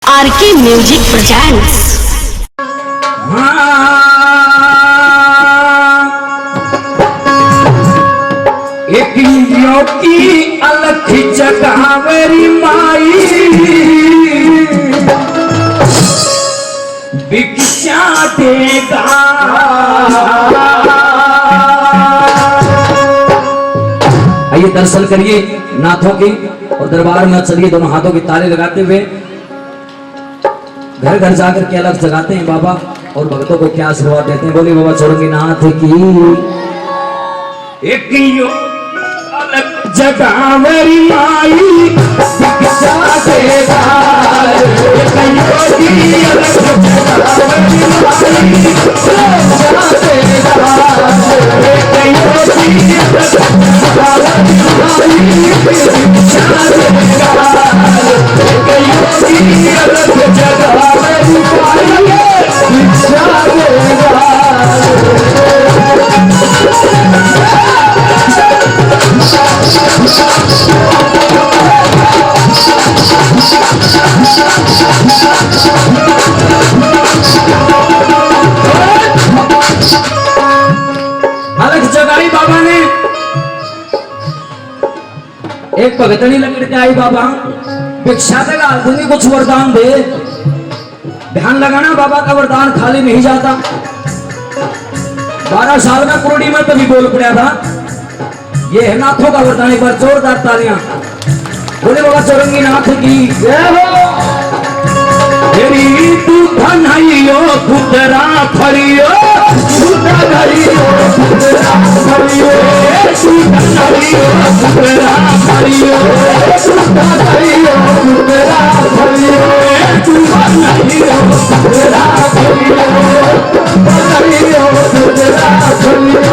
RK music presents. एक योगी अलख जगावरी माई भिक्षा देगा। आइए दर्शन करिए नाथों की और दरबार में चलिए दोनों हाथों की ताली लगाते हुए घर घर जाकर के अलग जगाते हैं बाबा और भक्तों को क्या आशीर्वाद देते हैं। बोलिए बाबा चौरंगी नाथ की। एक अलग जगावरी माई भिक्षा देगा। एक योगी अलग जगावरी माई भिक्षा देगा। एक योगी अलग जगावरी माई भिक्षा देगा। एक योगी अलग जगावरी माई भिक्षा देगा। अलग जगाई बाबा ने। एक भगतनी लकड़ के आई बाबा भिक्षा देगा तुम्हें कुछ वरदान दे। ध्यान लगाना बाबा का वरदान खाली नहीं जाता। 12 साल में कुरडी में तभी बोल पड़ा था। ये है नाथों का वरदान। एक बार जोरदार तालियां बोले बाबा चौरंगी नाथ की जय हो। तेरी तू धनाइयो पुतरा फरियो तू धनाइयो पुतरा फरियो तू धनाइयो पुतरा फरियो तू धनाइयो पुतरा फरियो तू धनाइयो पुतरा फरियो धनाइयो पुतरा फरियो।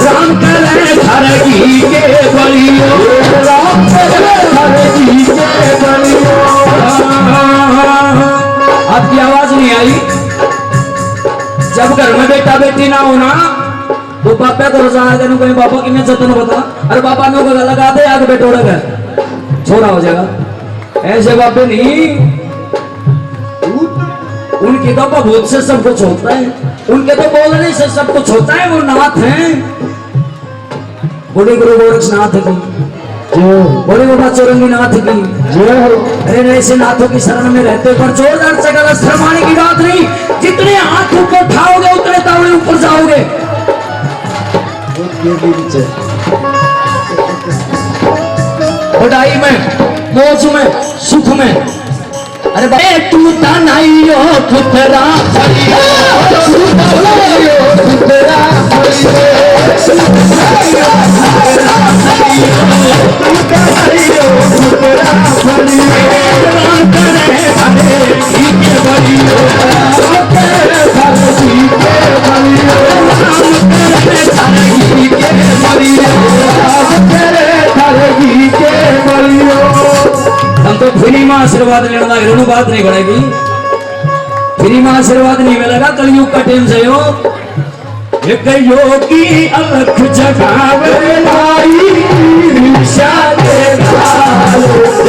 राम करे धरगी के बलियो राम करे धरगी के बलियो। आपकी आवाज नहीं आई। जब घर में बेटा बेटी ना होना तो पापा तो रोजा देने को पापा की मैं जतन बता। अरे पापा ने को लगा दे आगे बेटोड़ा घर छोड़ा हो जाएगा। ऐसे बापे नहीं। उनकी तो बहुत से सब कुछ होता है। उनके तो बोलने से सब कुछ होता है। वो नाथ हैं। बोले गुरु गोरक्षनाथ की बोले बाबा चौरंगी नाथ की जय हो। अरे ऐसे नाथों की शरण में रहते पर जोरदार से शर्माने की बात नहीं। जितने हाथ ऊपर उठाओगे उतने तावड़े ऊपर जाओगे। बढ़ाई में मौज में सुख में। अरे भाई तू धनाइयो पुतरा फरियो तू धनाइयो पुतरा फरियो तू धनाइयो पुतरा फरियो तू धनाइयो पुतरा फरियो। राम करे भले जी के बलियो राम करे भले जी के बलियो राम करे भले जी के बलियो राम करे भले जी के बलियो। हम तो फ्री में आशीर्वाद लेना है। बात नहीं बढ़ेगी। फ्री में आशीर्वाद नहीं मिलेगा। कलयुग का टाइम से हो। एक योगी अलख जगावे लाई भिक्षा देगा।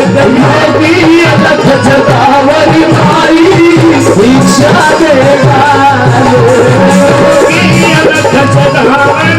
एक योगी अलख जगावे लाई भिक्षा देगा। योगी अलख जगावे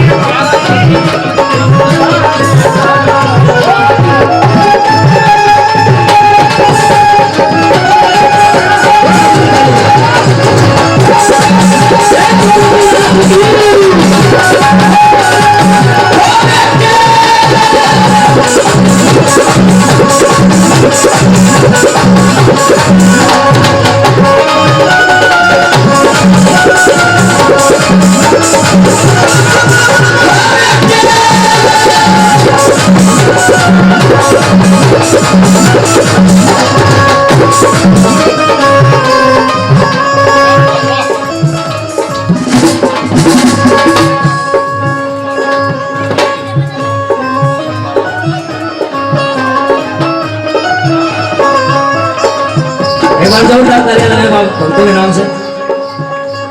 भक्तों के नाम से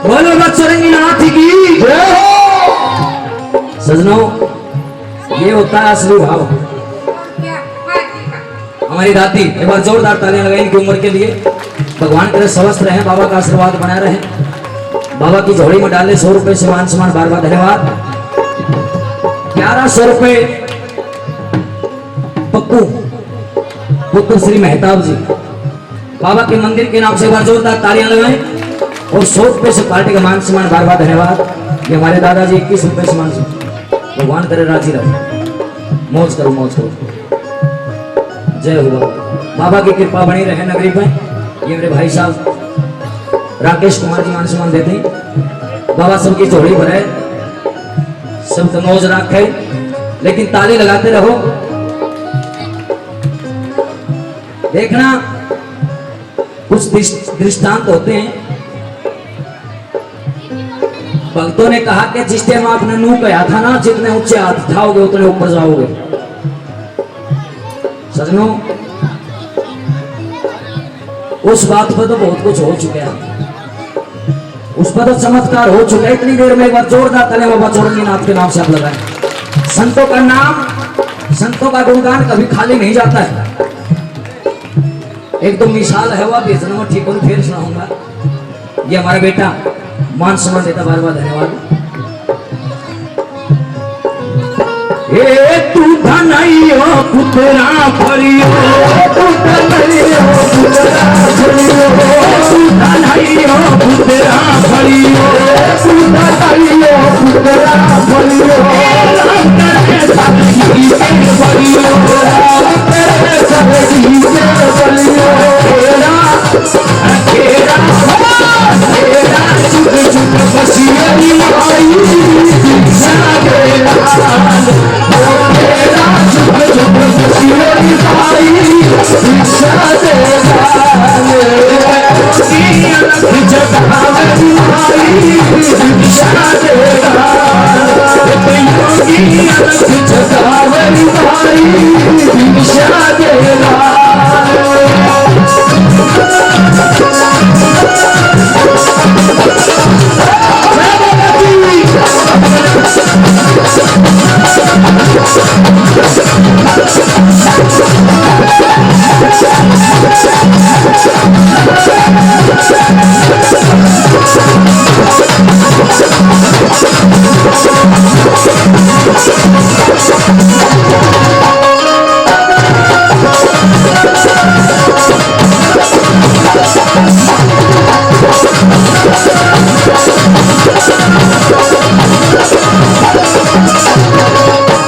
बोलो चौरंगी नाथ की जय हो। सजनों ये होता है असली भाव। हमारी दादी एक बार जोरदार तालियां लगाई इनकी उम्र के लिए। भगवान करे स्वस्थ रहे, बाबा का आशीर्वाद बना रहे। बाबा की झोली में डाले 100 रुपए से मान सम्मान, बार बार धन्यवाद। 1100 रुपए पप्पू पुत्र श्री मेहताब जी, बाबा के मंदिर के नाम से एक बार जोरदार तालियां लगाएं। और 100 रुपए से पार्टी का मान सम्मान, बार बार धन्यवाद। ये हमारे दादाजी 21 रुपए से मान सम्मान, भगवान करे राजी रहो, मौज करो मौज करो। जय हो बाबा, बाबा की कृपा बनी रहे नगरी पे। ये मेरे भाई साहब राकेश कुमार जी मान सम्मान देते हैं। बाबा सबकी झोली भरे, सबको मौज रखे, लेकिन ताली लगाते रहो। देखना कुछ दृष्टांत होते हैं। भक्तों ने कहा कि जिस टाइम आपने नू कहा था ना, जितने ऊंचे हाथ उठाओगे उतने ऊपर जाओगे। सजनों, उस बात पर तो बहुत कुछ हो चुका है, उस पर तो चमत्कार हो चुका है। इतनी देर में एक बार जोरदार तालियां बाबा चौरंगीनाथ के नाम से आप लगाएं। संतों का नाम, संतों का गुणगान कभी खाली नहीं जाता है। एक तो मिसाल है वह बेचना में ठीक फिर सुनाऊंगा। ये हमारा बेटा मान सम्मान देता, बार बार धन्यवाद। तू धनैयो पुतरा फरियो, तू धनैयो पुतरा फरियो, तू धनैयो पुतरा फरियो, तू धनैयो पुतरा फरियो। राम करे सभी के फरियो, राम करे सभी के फरियो। तेरा तेरा तेरा चुप चुप बसियरी आई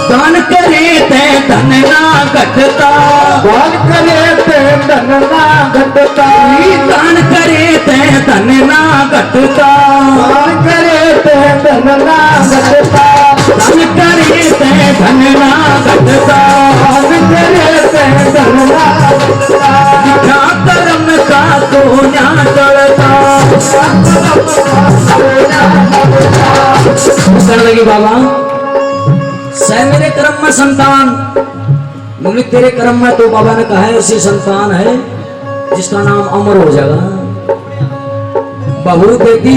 दान करे ते धन ना घटता, दान करे ते धन ना घटता, दान करे ते धन ना घटता, दान करे ते धन ना घटता। लिखा कर्म का तो ना टलता, कर लगी बाबा सह मेरे कर्म में संतान, बोले तेरे कर्म में तो बाबा ने कहा है उसी संतान है जिसका नाम अमर हो जाएगा। बहू बेटी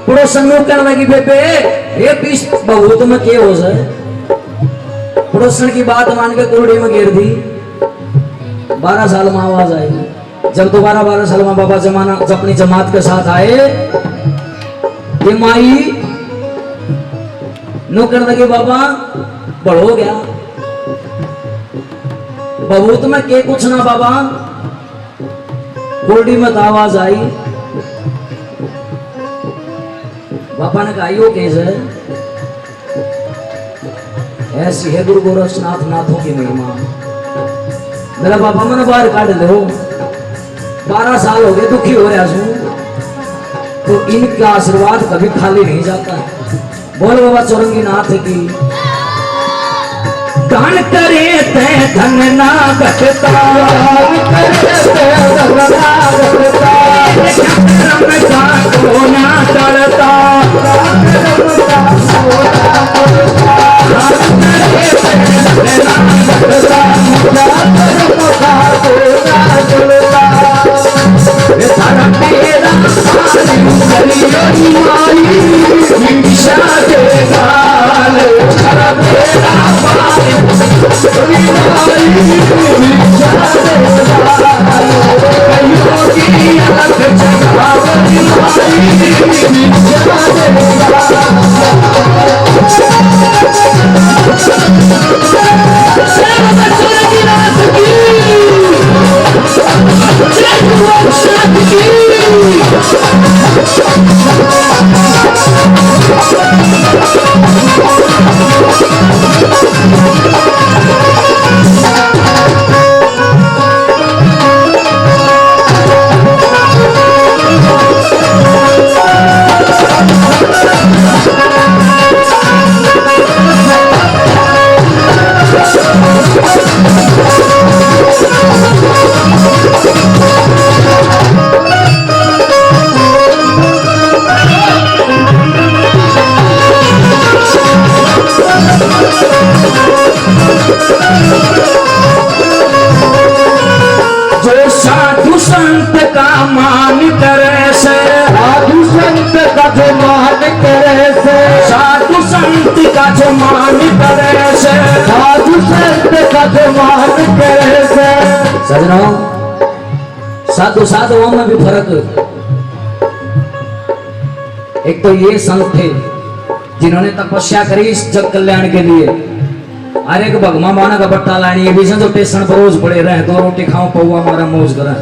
पड़ोसन में कहने लगी, बेबे ये पीस बहू तो मैं क्या हो जाए। पड़ोसन की बात मान के कुरड़ी में गिर दी। 12 साल में आवाज आई। जब दोबारा 12 साल में बाबा जमाना जब अपनी जमात के साथ आए, ये माई नो कहने लगी, बाबा बड़ हो गया, बहू तो मैं के कुछ ना बाबा। कुरडी में आवाज आई। बापा ने कहा यो कैसे ऐसी है गुरु गोरक्षनाथ नाथों की महिमा। मेरा बापा मैंने बाहर काट दो, 12 साल हो गए दुखी हो रहा हूं, तो इनका आशीर्वाद कभी खाली नहीं जाता। बोल बाबा चौरंगीनाथ की। दान करे ते धन ना घटता, दान करे ते धन ना घटता, कर्म का तो ना टलता, कर्म का तो ना टलता, दान करे ते धन ना घटता, कर्म का तो ना टलता। ये सारा तेरा मारी मारी निशा दे गाल, सारा तेरा मारी चढ़ावनी माई भिक्षा देगा संत का मान करे से साधु संत का जो मान करे से साधु संत का जो मान करे से साधु संत का जो मान करे से सजनों साधु साधुओं में भी फर्क एक तो ये संत थे जिन्होंने तपस्या करी इस जग कल्याण के लिए अरे के भगमा माना का बट्टा लानी ये भी जो टेशन पर रोज पड़े रहे दो रोटी खाओ पौवा हमारा मौज करा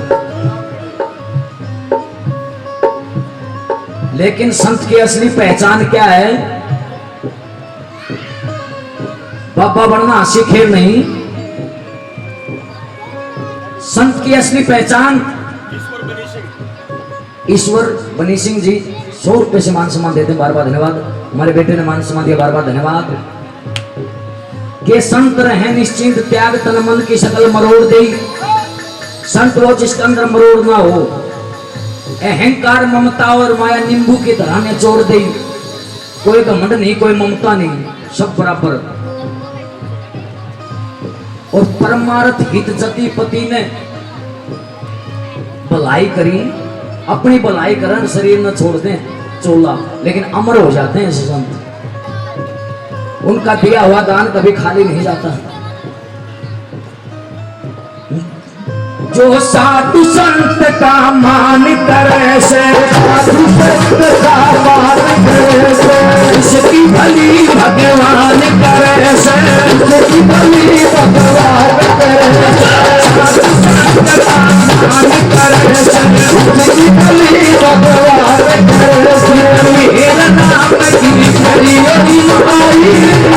लेकिन संत की असली पहचान क्या है बाबा बनना हंसी खेल नहीं संत की असली पहचान ईश्वर बनी सिंह जी 100 रुपए से मान सम्मान देते हैं बार बार धन्यवाद हमारे बेटे ने मान सम्मान दिया बार बार धन्यवाद के संत रहे निश्चिंत त्याग तन मन की शकल मरोड़ दे संत वो जिसके अंदर मरोड़ ना हो अहंकार ममता और माया नींबू की तरह ने चोर दे कोई घमंड नहीं कोई ममता नहीं सब बराबर और परमार्थ हित जति पति ने भलाई करी अपनी भलाई करन शरीर न छोड़ दें चोला लेकिन अमर हो जाते हैं ऐसे संत उनका दिया हुआ दान कभी खाली नहीं जाता जो साधु संत का मान करे से साधु संत का मान करे से इसकी भली भगवान करे से इसकी भली भगवान करे साधु संत का मान करे से इसकी भली भगवान करे से मेरा नाम की करी माई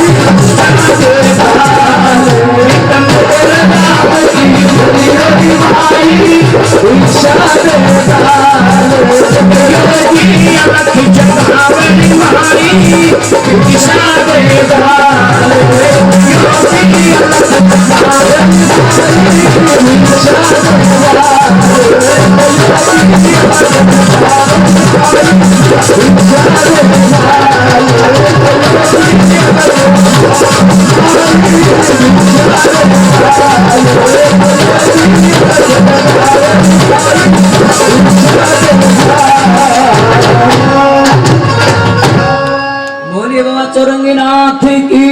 चौरंगीनाथ की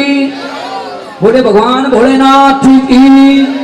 बोले भगवान भोलेनाथ की